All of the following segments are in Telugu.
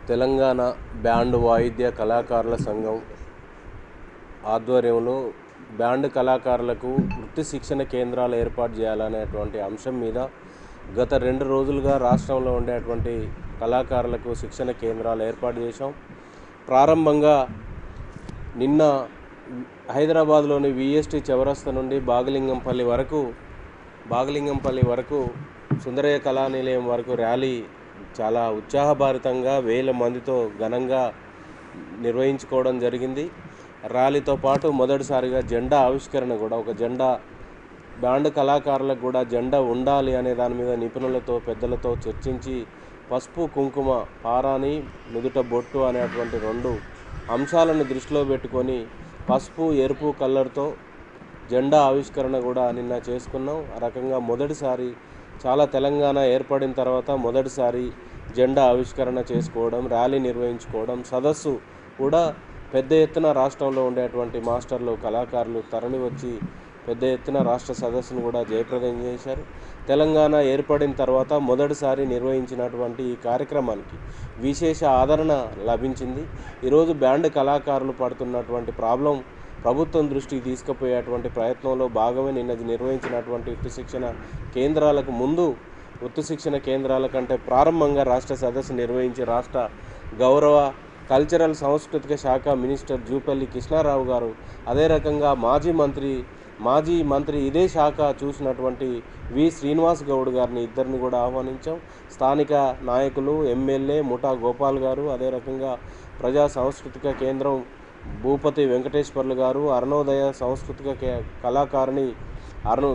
తెలంగాణ బ్యాండ్ వాయిద్య కళాకారుల సంఘం ఆధ్వర్యంలో బ్యాండ్ కళాకారులకు వృత్తి శిక్షణ కేంద్రాలు ఏర్పాటు చేయాలనేటువంటి అంశం మీద గత 2 రోజులుగా రాష్ట్రంలో ఉండేటువంటి కళాకారులకు శిక్షణ కేంద్రాలు ఏర్పాటు చేశాం. ప్రారంభంగా నిన్న హైదరాబాద్లోని విఎస్టీ చౌరస్తా నుండి బాగలింగంపల్లి వరకు సుందరయ్య కళానిలయం వరకు ర్యాలీ చాలా ఉత్సాహభరితంగా 1000 మందితో ఘనంగా నిర్వహించుకోవడం జరిగింది. ర్యాలీతో పాటు మొదటిసారిగా జెండా ఆవిష్కరణ కూడా, ఒక జెండా బ్యాండ్ కళాకారులకు కూడా జెండా ఉండాలి అనే దాని మీద నిపుణులతో పెద్దలతో చర్చించి పసుపు కుంకుమ పారాని నుదుట బొట్టు అనేటువంటి 2 అంశాలను దృష్టిలో పెట్టుకొని పసుపు ఎరుపు కలర్తో జెండా ఆవిష్కరణ కూడా నిన్న చేసుకున్నాం. ఆ రకంగా మొదటిసారి తెలంగాణ ఏర్పడిన తర్వాత మొదటిసారి జెండా ఆవిష్కరణ చేసుకోవడం, ర్యాలీ నిర్వహించుకోవడం, సదస్సు కూడా పెద్ద ఎత్తున రాష్ట్రంలో ఉండేటువంటి మాస్టర్లు కళాకారులు తరలి వచ్చి పెద్ద ఎత్తున రాష్ట్ర సదస్సును కూడా జయప్రదం చేశారు. తెలంగాణ ఏర్పడిన తర్వాత మొదటిసారి నిర్వహించినటువంటి ఈ కార్యక్రమానికి విశేష ఆదరణ లభించింది. ఈరోజు బ్యాండ్ కళాకారులు పడుతున్నటువంటి ప్రాబ్లం ప్రభుత్వం దృష్టికి తీసుకుపోయేటువంటి ప్రయత్నంలో భాగమే నిన్న నిర్వహించినటువంటి వృత్తి శిక్షణ కేంద్రాలకు ముందు వృత్తి శిక్షణ కేంద్రాల కంటే ప్రారంభంగా రాష్ట్ర సదస్సు నిర్వహించి రాష్ట్ర గౌరవ కల్చరల్ సాంస్కృతిక శాఖ మినిస్టర్ జూపల్లి కృష్ణారావు గారు, అదే రకంగా మాజీ మంత్రి ఇదే శాఖ చూసినటువంటి వి శ్రీనివాస్ గౌడ్ గారిని ఇద్దరిని కూడా ఆహ్వానించాం. స్థానిక నాయకులు ఎమ్మెల్యే ముఠా గోపాల్ గారు, అదే రకంగా ప్రజా సాంస్కృతిక కేంద్రం భూపతి వెంకటేశ్వర్లు గారు, అరుణోదయ సాంస్కృతిక కళాకారిణి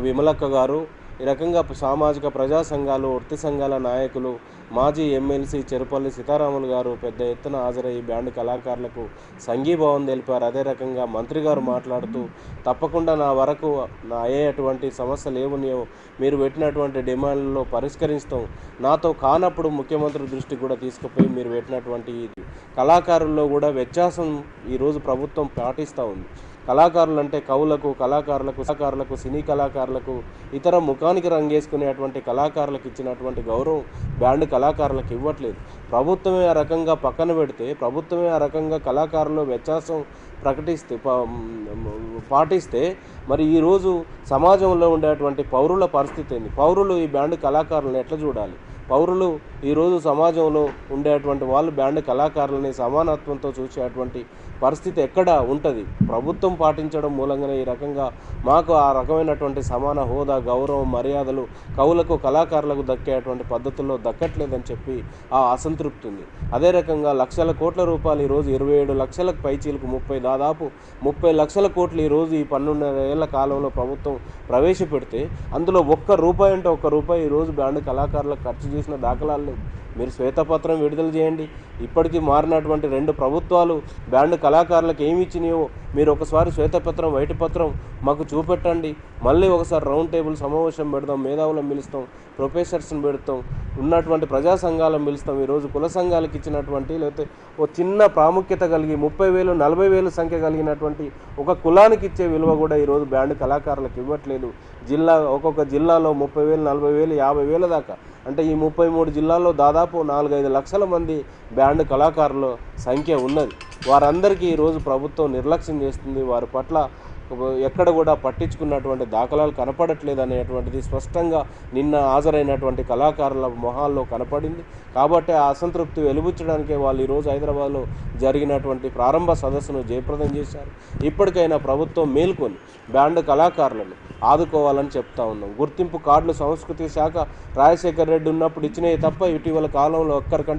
విమలక్క గారు, ఈ రకంగా సామాజిక ప్రజా సంఘాలు, వృత్తి సంఘాల నాయకులు, మాజీ ఎమ్మెల్సీ చెరుపల్లి సీతారాములు గారు పెద్ద ఎత్తున హాజరయ్యి బ్యాండ్ కళాకారులకు సంఘీభావం తెలిపారు. అదే రకంగా మంత్రి గారు మాట్లాడుతూ తప్పకుండా నా వరకు అయ్యేటువంటి సమస్యలు ఏమున్నాయో మీరు పెట్టినటువంటి డిమాండ్లలో పరిష్కరిస్తాం, నాతో కానప్పుడు ముఖ్యమంత్రి దృష్టికి కూడా తీసుకుపోయి మీరు పెట్టినటువంటి కళాకారుల్లో కూడా వ్యత్యాసం ఈరోజు ప్రభుత్వం పాటిస్తూ ఉంది. కళాకారులు అంటే కవులకు, కళాకారులకు, సినీ కళాకారులకు, ఇతర ముఖానికి రంగేసుకునేటువంటి కళాకారులకు ఇచ్చినటువంటి గౌరవం బ్యాండ్ కళాకారులకు ఇవ్వట్లేదు. ప్రభుత్వమే ఆ రకంగా పక్కన పెడితే, ప్రభుత్వమే ఆ రకంగా కళాకారుల్లో వ్యత్యాసం పాటిస్తే మరి ఈరోజు సమాజంలో ఉండేటువంటి పౌరుల పరిస్థితి ఏంది? పౌరులు ఈ బ్యాండ్ కళాకారులను ఎట్లా చూడాలి? పౌరులు ఈరోజు సమాజంలో ఉండేటువంటి వాళ్ళు బ్యాండ్ కళాకారులని సమానత్వంతో చూసేటువంటి పరిస్థితి ఎక్కడ ఉంటుంది? ప్రభుత్వం పాటించడం మూలంగానే ఈ రకంగా మాకు ఆ రకమైనటువంటి సమాన హోదా, గౌరవం, మర్యాదలు కవులకు, కళాకారులకు దక్కేటువంటి పద్ధతుల్లో దక్కట్లేదని చెప్పి ఆ అసంతృప్తి ఉంది. అదే రకంగా లక్షల కోట్ల రూపాయలు ఈరోజు 27 లక్షలకు పైచీలకు దాదాపు 30 లక్షల కోట్లు ఈరోజు ఈ 12 ఏళ్ల కాలంలో ప్రభుత్వం ప్రవేశపెడితే అందులో ₹1 అంటే ₹1 ఈరోజు బ్యాండ్ కళాకారులకు ఖర్చు చేసిన దాఖలాలు మీరు శ్వేతపత్రం విడుదల చేయండి. ఇప్పటికీ మారినటువంటి 2 ప్రభుత్వాలు బ్యాండ్ కళాకారులకు ఏమి ఇచ్చినాయో మీరు ఒకసారి శ్వేతపత్రం, వైటపత్రం మాకు చూపెట్టండి. మళ్ళీ ఒకసారి రౌండ్ టేబుల్ సమావేశం పెడదాం, మేధావులను పిలుస్తాం, ప్రొఫెసర్స్ని పెడతాం, ఉన్నటువంటి ప్రజా సంఘాలను పిలుస్తాం. ఈరోజు కుల సంఘాలకు ఇచ్చినటువంటి లేకపోతే ఓ చిన్న ప్రాముఖ్యత కలిగి 30,000, 40,000 సంఖ్య కలిగినటువంటి ఒక కులానికి ఇచ్చే విలువ కూడా ఈరోజు బ్యాండ్ కళాకారులకు ఇవ్వట్లేదు. ఒక్కొక్క జిల్లాలో 30,000, 40,000, 50,000 దాకా, అంటే ఈ 33 జిల్లాల్లో దాదాపు 4-5 లక్షల మంది బ్యాండ్ కళాకారుల సంఖ్య ఉన్నది. వారందరికీ ఈరోజు ప్రభుత్వం నిర్లక్ష్యం చేస్తుంది. వారి పట్ల ఎక్కడ కూడా పట్టించుకున్నటువంటి దాఖలాలు కనపడట్లేదు అనేటువంటిది స్పష్టంగా నిన్న హాజరైనటువంటి కళాకారుల మొహాల్లో కనపడింది. కాబట్టి ఆ అసంతృప్తి వెలుబుచ్చడానికే వాళ్ళు ఈరోజు హైదరాబాద్లో జరిగినటువంటి ప్రారంభ సదస్సును జయప్రదం చేశారు. ఇప్పటికైనా ప్రభుత్వం మేల్కొని బ్యాండ్ కళాకారులను ఆదుకోవాలని చెప్తా ఉన్నాం. గుర్తింపు కార్డులు సంస్కృతి శాఖ రాజశేఖర రెడ్డి ఉన్నప్పుడు ఇచ్చినవి తప్ప ఇటీవల కాలంలో ఒక్కరికి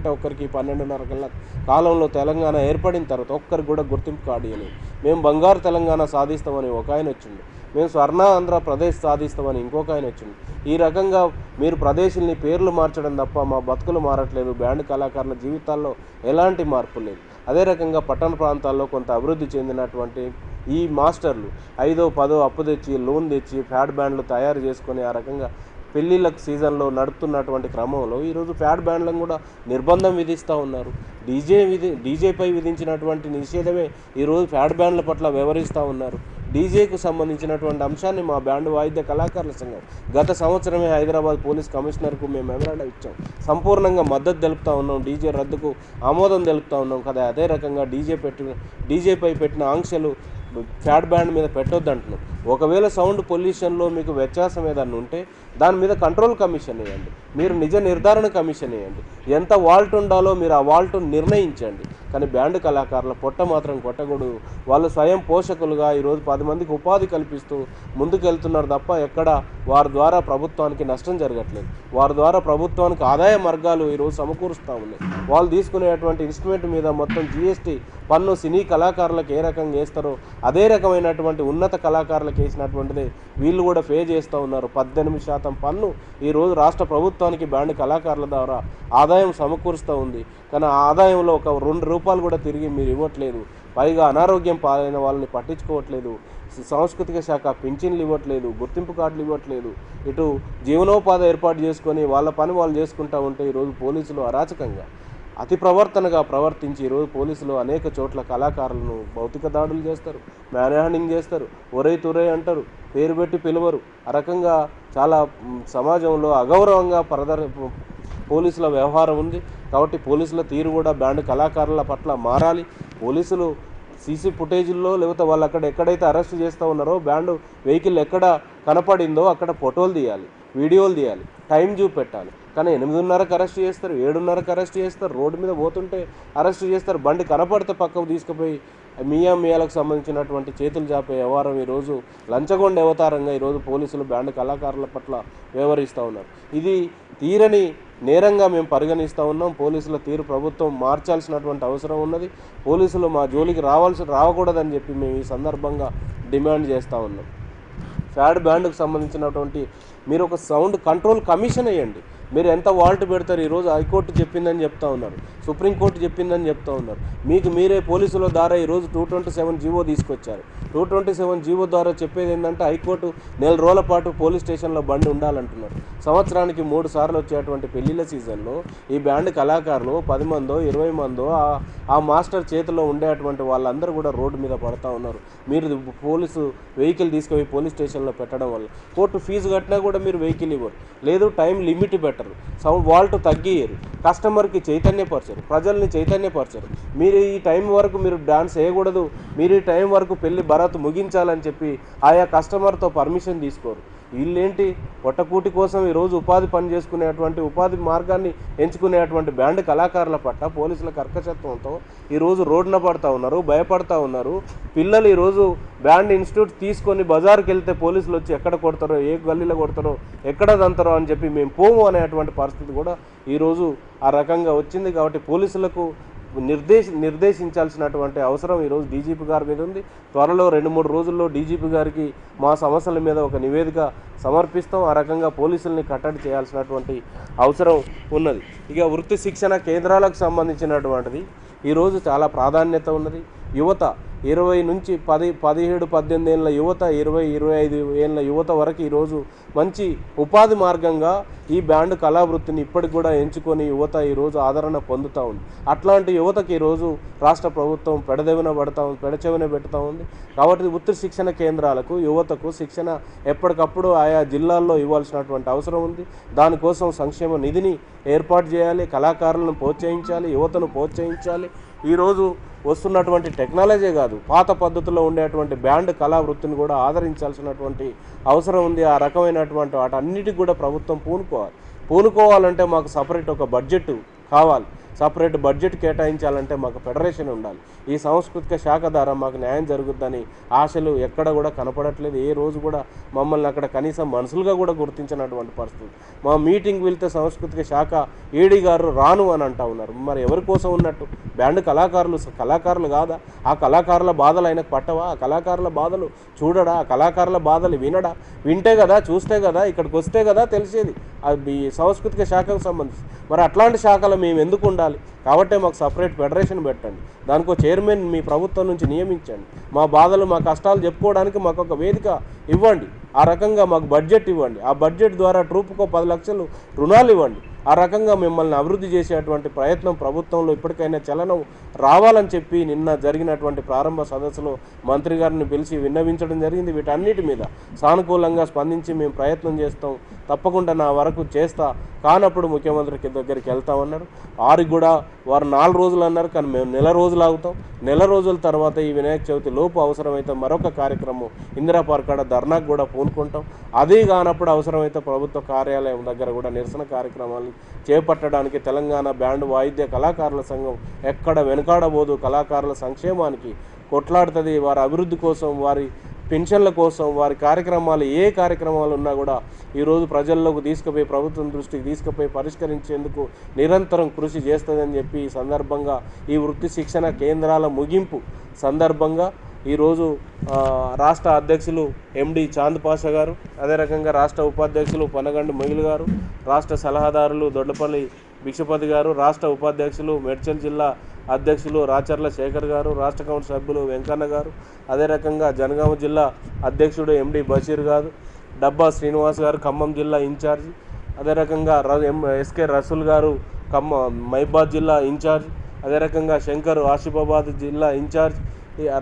12.5 కాలంలో తెలంగాణ ఏర్పడిన తర్వాత ఒక్కరికి కూడా గుర్తింపు కార్డు ఇవ్వలేదు. మేము బంగారు తెలంగాణ సాధిస్తామని ఒక ఆయన వచ్చిండు, మేము స్వర్ణ ఆంధ్రప్రదేశ్ సాధిస్తామని ఇంకొక ఆయన వచ్చిండు. ఈ రకంగా మీరు ప్రదేశాలని పేర్లు మార్చడం తప్ప మా బతుకులు మారట్లేదు. బ్యాండ్ కళాకారుల జీవితాల్లో ఎలాంటి మార్పు లేదు. అదే రకంగా పట్టణ ప్రాంతాల్లో కొంత అభివృద్ధి చెందినటువంటి ఈ మాస్టర్లు 5-10 అప్పు తెచ్చి, లోన్ తెచ్చి ఫ్యాడ్ బ్యాండ్లు తయారు చేసుకొని ఆ రకంగా పెళ్ళిళ్ళకు సీజన్లో నడుపుతున్నటువంటి క్రమంలో ఈరోజు ఫ్యాడ్ బ్యాండ్లను కూడా నిర్బంధం విధిస్తూ ఉన్నారు. డీజేపై విధించినటువంటి నిషేధమే ఈరోజు ఫ్యాడ్ బ్యాండ్ల పట్ల వ్యవహరిస్తూ ఉన్నారు. డీజేకు సంబంధించినటువంటి అంశాన్ని మా బ్యాండ్ వాయిద్య కళాకారుల సంఘం గత సంవత్సరమే హైదరాబాద్ పోలీస్ కమిషనర్కు మేము మెమరాండం ఇచ్చాం. సంపూర్ణంగా మద్దతు తెలుపుతూ ఉన్నాం, డీజే రద్దుకు ఆమోదం తెలుపుతూ ఉన్నాం కదా. అదే రకంగా డీజేపై పెట్టిన ఆంక్షలు ఫ్యాట్ బ్యాండ్ మీద పెట్టొద్దు అంటున్నాం. ఒకవేళ సౌండ్ పొల్యూషన్లో మీకు వ్యత్యాసం ఏదన్నా ఉంటే దాని మీద కంట్రోల్ కమిషన్ వేయండి, మీరు నిజ నిర్ధారణ కమిషన్ వేయండి, ఎంత వాల్ట్ ఉండాలో మీరు ఆ వాల్ట్ నిర్ణయించండి. కానీ బ్యాండ్ కళాకారుల పొట్ట మాత్రం కొట్టకూడదు. వాళ్ళు స్వయం పోషకులుగా ఈరోజు 10 మందికి ఉపాధి కల్పిస్తూ ముందుకెళ్తున్నారు తప్ప ఎక్కడ వారి ద్వారా ప్రభుత్వానికి నష్టం జరగట్లేదు. వారి ద్వారా ప్రభుత్వానికి ఆదాయ మార్గాలు ఈరోజు సమకూరుస్తూ ఉన్నాయి. వాళ్ళు తీసుకునేటువంటి ఇన్స్ట్రుమెంట్ మీద మొత్తం జీఎస్టీ పన్ను సినీ కళాకారులకు ఏ రకంగా వేస్తారో అదే రకమైనటువంటి ఉన్నత కళాకారులకు వేసినటువంటిదే వీళ్ళు కూడా పే చేస్తూ ఉన్నారు. 18% పన్ను ఈరోజు రాష్ట్ర ప్రభుత్వానికి బ్యాండ్ కళాకారుల ద్వారా ఆదాయం సమకూరుస్తూ ఉంది. కానీ ఆ ఆదాయంలో ఒక ₹2 కూడా తిరిగి మీరు ఇవ్వట్లేదు. పైగా అనారోగ్యం పాలైన వాళ్ళని పట్టించుకోవట్లేదు. సాంస్కృతిక శాఖ పింఛన్లు ఇవ్వట్లేదు, గుర్తింపు కార్డులు ఇవ్వట్లేదు. ఇటు జీవనోపాధి ఏర్పాటు చేసుకొని వాళ్ళ పని వాళ్ళు చేసుకుంటూ ఉంటే ఈరోజు పోలీసులు అరాచకంగా అతి ప్రవర్తనగా ప్రవర్తించి ఈరోజు పోలీసులు అనేక చోట్ల కళాకారులను భౌతిక దాడులు చేస్తారు, మ్యాన్ హ్యాండింగ్ చేస్తారు, ఒరై తురై అంటారు, పేరు పెట్టి పిలువరు. ఆ రకంగా చాలా సమాజంలో అగౌరవంగా పోలీసుల వ్యవహారం ఉంది. కాబట్టి పోలీసుల తీరు కూడా బ్యాండ్ కళాకారుల పట్ల మారాలి. పోలీసులు సీసీ ఫుటేజీల్లో లేకపోతే వాళ్ళు అక్కడ ఎక్కడైతే అరెస్ట్ చేస్తూ ఉన్నారో బ్యాండ్ వెహికల్ ఎక్కడ కనపడిందో అక్కడ ఫోటోలు తీయాలి, వీడియోలు తీయాలి, టైం చూపెట్టాలి. కానీ 8:30కి అరెస్ట్ చేస్తారు, 7:30కి అరెస్ట్ చేస్తారు, రోడ్డు మీద పోతుంటే అరెస్ట్ చేస్తారు, బండి కనపడితే పక్కకు తీసుకుపోయి మియాలకు సంబంధించినటువంటి చేతులు చాపే వ్యవహారం ఈరోజు లంచగొండ అవతారంగా ఈరోజు పోలీసులు బ్యాండ్ కళాకారుల పట్ల వ్యవహరిస్తూ ఉన్నారు. ఇది తీరని నేరంగా మేము పరిగణిస్తూ ఉన్నాం. పోలీసుల తీరు ప్రభుత్వం మార్చాల్సినటువంటి అవసరం ఉన్నది. పోలీసులు మా జోలికి రావకూడదని చెప్పి మేము ఈ సందర్భంగా డిమాండ్ చేస్తూ ఉన్నాం. ఫ్యాడ్ బ్యాండ్కు సంబంధించినటువంటి మీరు ఒక సౌండ్ కంట్రోల్ కమిషన్ వేయండి. మీరు ఎంత వాల్ట్ పెడతారు? ఈరోజు హైకోర్టు చెప్పిందని చెప్తా ఉన్నారు, సుప్రీంకోర్టు చెప్పిందని చెప్తా ఉన్నారు. మీకు మీరే పోలీసుల ద్వారా ఈరోజు 227 జీవో తీసుకొచ్చారు. 227 జీవో ద్వారా చెప్పేది ఏంటంటే హైకోర్టు 4 రోజుల పాటు పోలీస్ స్టేషన్లో బండి ఉండాలంటున్నారు. సంవత్సరానికి 3 సార్లు వచ్చేటువంటి పెళ్లిళ్ళ సీజన్లో ఈ బ్యాండ్ కళాకారులు 10 మందో 20 మందో ఆ మాస్టర్ చేతిలో ఉండేటువంటి వాళ్ళందరూ కూడా రోడ్డు మీద పడతా ఉన్నారు. మీరు పోలీసు వెహికల్ తీసుకుపోయి పోలీస్ స్టేషన్లో పెట్టడం వల్ల కోర్టు ఫీజు కట్టినా కూడా మీరు వెహికల్ ఇవ్వరు, లేదు టైం లిమిట్ పెట్టరు, సౌండ్ వాల్ట్ తగ్గియరు, కస్టమర్కి చైతన్యపరచరు, ప్రజల్ని చైతన్యపరచరు. మీరు ఈ టైం వరకు మీరు డాన్స్ వేయకూడదు, మీరు ఈ టైం వరకు పెళ్లి భరత్ ముగించాలని చెప్పి ఆయా కస్టమర్తో పర్మిషన్ తీసుకోరు. వీళ్ళేంటి పొట్టకూటి కోసం ఈరోజు ఉపాధి పని చేసుకునేటువంటి ఉపాధి మార్గాన్ని ఎంచుకునేటువంటి బ్యాండ్ కళాకారుల పట్ల పోలీసుల కర్కశత్వంతో ఈరోజు రోడ్డున పడుతూ ఉన్నారు, భయపడతా ఉన్నారు. పిల్లలు ఈరోజు బ్యాండ్ ఇన్స్టిట్యూట్ తీసుకొని బజార్కి వెళ్తే పోలీసులు వచ్చి ఎక్కడ కొడతారో, ఏ గల్లీలో కొడతారో, ఎక్కడ దంతారో అని చెప్పి మేము పోము అనేటువంటి పరిస్థితి కూడా ఈరోజు ఆ రకంగా వచ్చింది. కాబట్టి పోలీసులకు నిర్దేశించాల్సినటువంటి అవసరం ఈరోజు డీజీపీ గారి మీద ఉంది. త్వరలో 2-3 రోజుల్లో డీజీపీ గారికి మా సమస్యల మీద ఒక నివేదిక సమర్పిస్తాం. ఆ రకంగా పోలీసుల్ని కట్టడి చేయాల్సినటువంటి అవసరం ఉన్నది. ఇక వృత్తి శిక్షణ కేంద్రాలకు సంబంధించినటువంటిది ఈరోజు చాలా ప్రాధాన్యత ఉన్నది. యువత 20 నుంచి 17-18 ఏళ్ళ యువత, 20-25 ఏళ్ళ యువత వరకు ఈరోజు మంచి ఉపాధి మార్గంగా ఈ బ్యాండ్ కళావృత్తిని ఇప్పటికి కూడా ఎంచుకొని యువత ఈరోజు ఆదరణ పొందుతూ ఉంది. అట్లాంటి యువతకి ఈరోజు రాష్ట్ర ప్రభుత్వం పెడచెవిన పెడుతూ ఉంది. కాబట్టి వృత్తి శిక్షణ కేంద్రాలకు యువతకు శిక్షణ ఎప్పటికప్పుడు ఆయా జిల్లాల్లో ఇవ్వాల్సినటువంటి అవసరం ఉంది. దానికోసం సంక్షేమ నిధిని ఏర్పాటు చేయాలి, కళాకారులను ప్రోత్సహించాలి, యువతను ప్రోత్సహించాలి. ఈరోజు వస్తున్నటువంటి టెక్నాలజీ కాదు, పాత పద్ధతిలో ఉండేటువంటి బ్యాండ్ కళా వృత్తిని కూడా ఆదరించాల్సినటువంటి అవసరం ఉంది. ఆ రకమైనటువంటి వాటన్నిటికి కూడా ప్రభుత్వం పూనుకోవాలంటే మాకు సపరేట్ ఒక బడ్జెట్ కావాలి. సపరేట్ బడ్జెట్ కేటాయించాలంటే మాకు ఫెడరేషన్ ఉండాలి. ఈ సాంస్కృతిక శాఖ ద్వారా మాకు న్యాయం జరుగుతుందని ఆశలు ఎక్కడ కూడా కనపడట్లేదు. ఏ రోజు కూడా మమ్మల్ని అక్కడ కనీసం మనుషులుగా కూడా గుర్తించినటువంటి పరిస్థితి. మా మీటింగ్ వెళ్తే సాంస్కృతిక శాఖ ఏడీ గారు రాను అని అంటూ ఉన్నారు. మరి ఎవరి కోసం ఉన్నట్టు? బ్యాండ్ కళాకారులు కాదా? ఆ కళాకారుల బాధలు ఆయనకు పట్టవా? ఆ కళాకారుల బాధలు చూడడా? ఆ కళాకారుల బాధలు వినడా? వింటే కదా, చూస్తే కదా, ఇక్కడికి వస్తే కదా తెలిసేది అది సాంస్కృతిక శాఖకు సంబంధించి. మరి అట్లాంటి శాఖలు మేము ఎందుకు ఉండాలి? కాబట్టి మాకు సపరేట్ ఫెడరేషన్ పెట్టండి, దానికో చైర్మన్ మీ ప్రభుత్వం నుంచి నియమించండి. మా బాధలు మా కష్టాలు చెప్పుకోవడానికి మాకు ఒక వేదిక ఇవ్వండి. ఆ రకంగా మాకు బడ్జెట్ ఇవ్వండి. ఆ బడ్జెట్ ద్వారా ట్రూప్కో 10 లక్షలు రుణాలు ఇవ్వండి. ఆ రకంగా మిమ్మల్ని అభివృద్ధి చేసేటువంటి ప్రయత్నం ప్రభుత్వంలో ఇప్పటికైనా చలనం రావాలని చెప్పి నిన్న జరిగినటువంటి ప్రారంభ సదస్సులో మంత్రి గారిని పిలిచి విన్నవించడం జరిగింది. వీటన్నిటి మీద సానుకూలంగా స్పందించి మేము ప్రయత్నం చేస్తాం, తప్పకుండా నా వరకు చేస్తా, కానప్పుడు ముఖ్యమంత్రికి దగ్గరికి వెళ్తామన్నారు. వారికి కూడా వారు 4 రోజులు అన్నారు, కానీ మేము నెల రోజులు ఆగుతాం. నెల రోజుల తర్వాత ఈ వినాయక చవితి లోపు అవసరమైతే మరొక కార్యక్రమం ఇందిరా పార్క్ కాడ ధర్నాకు కూడా పూనుకుంటాం. అదే కానప్పుడు అవసరమైతే ప్రభుత్వ కార్యాలయం దగ్గర కూడా నిరసన కార్యక్రమాలు చేపట్టడానికి తెలంగాణ బ్యాండ్ వాయిద్య కళాకారుల సంఘం ఎక్కడ వెనుకాడబోదు. కళాకారుల సంక్షేమానికి కొట్లాడుతుంది. వారి అభివృద్ధి కోసం, వారి పెన్షన్ల కోసం, వారి కార్యక్రమాలు ఏ కార్యక్రమాలు ఉన్నా కూడా ఈరోజు ప్రజల్లోకి తీసుకుపోయి ప్రభుత్వం దృష్టికి తీసుకుపోయి పరిష్కరించేందుకు నిరంతరం కృషి చేస్తుందని చెప్పి ఈ సందర్భంగా ఈ వృత్తి శిక్షణ కేంద్రాల ముగింపు సందర్భంగా ఈరోజు రాష్ట్ర అధ్యక్షులు ఎండి చాంద్ పాషా గారు, అదే రకంగా రాష్ట్ర ఉపాధ్యక్షులు పనగండి మొయిల్ గారు, రాష్ట్ర సలహాదారులు దొడ్లపల్లి భిక్షపతి గారు, రాష్ట్ర ఉపాధ్యక్షులు మేడ్చల్ జిల్లా అధ్యక్షులు రాచర్ల శేఖర్ గారు, రాష్ట్ర కౌన్సిల్ సభ్యులు వెంకన్న గారు, అదే రకంగా జనగామ జిల్లా అధ్యక్షుడు ఎండి బషీర్ గారు, డబ్బా శ్రీనివాస్ గారు ఖమ్మం జిల్లా ఇన్ఛార్జి, అదే రకంగా ఎస్కే రసూల్ గారు మహిబాద్ జిల్లా ఇన్ఛార్జ్, అదే రకంగా శంకర్ ఆసిఫాబాద్ జిల్లా ఇన్ఛార్జ్,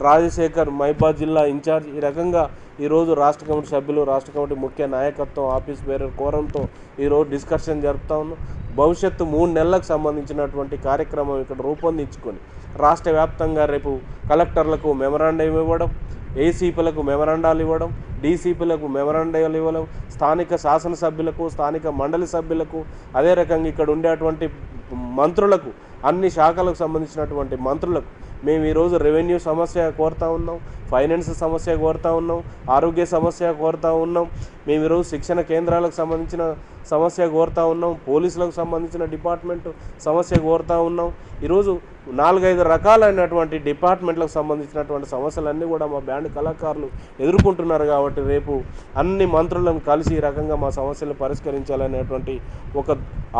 రాజశేఖర్ మహిబాద్ జిల్లా ఇన్ఛార్జ్. ఈ రకంగా ఈరోజు రాష్ట్ర కమిటీ సభ్యులు, రాష్ట్ర కమిటీ ముఖ్య నాయకత్వం, ఆఫీస్ బేరర్ కోరంతో ఈరోజు డిస్కషన్ జరుపుతా ఉన్నాం. భవిష్యత్తు 3 నెలలకు సంబంధించినటువంటి కార్యక్రమం ఇక్కడ రూపొందించుకొని రాష్ట్ర వ్యాప్తంగా రేపు కలెక్టర్లకు మెమరాండం ఇవ్వడం, ఏసీపీలకు మెమరాండాలు ఇవ్వడం, డీసీపీలకు మెమరాండాలు ఇవ్వడం, స్థానిక శాసనసభ్యులకు, స్థానిక మండలి సభ్యులకు, అదే రకంగా ఇక్కడ ఉండేటువంటి మంత్రులకు, అన్ని శాఖలకు సంబంధించినటువంటి మంత్రులకు మేము ఈరోజు రెవెన్యూ సమస్య కోరుతా ఉన్నాం, ఫైనాన్స్ సమస్య కోరుతా ఉన్నాం, ఆరోగ్య సమస్య కోరుతా ఉన్నాం, మేము ఈరోజు శిక్షణ కేంద్రాలకు సంబంధించిన సమస్య కోరుతా ఉన్నాం, పోలీసులకు సంబంధించిన డిపార్ట్మెంట్ సమస్య కోరుతా ఉన్నాం. ఈరోజు 4-5 రకాలైనటువంటి డిపార్ట్మెంట్లకు సంబంధించినటువంటి సమస్యలన్నీ కూడా మా బ్యాండ్ కళాకారులు ఎదుర్కొంటున్నారు. కాబట్టి రేపు అన్ని మంత్రులను కలిసి ఈ రకంగా మా సమస్యలు పరిష్కరించాలనేటువంటి ఒక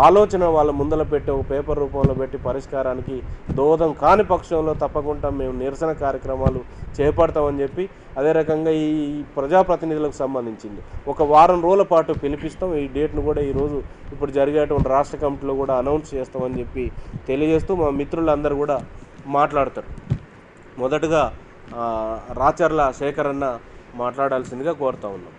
ఆలోచన వాళ్ళ ముందర పెట్టి ఒక పేపర్ రూపంలో పెట్టి పరిష్కారానికి దోహదం కాని పక్షంలో తప్పకుండా మేము నిరసన కార్యక్రమాలు చేపడతామని చెప్పి, అదే రకంగా ఈ ప్రజాప్రతినిధులకు సంబంధించింది ఒక వారం రోజుల పాటు పిలిపిస్తాం. ఈ డేట్ను కూడా ఈరోజు ఇప్పుడు జరిగేటువంటి రాష్ట్ర కమిటీలో కూడా అనౌన్స్ చేస్తామని చెప్పి తెలియజేస్తూ మా మిత్రులందరూ కూడా మాట్లాడతారు. మొదటగా రాచర్ల శేఖర్ అన్న మాట్లాడాల్సిందిగా కోరుతా ఉన్నాం.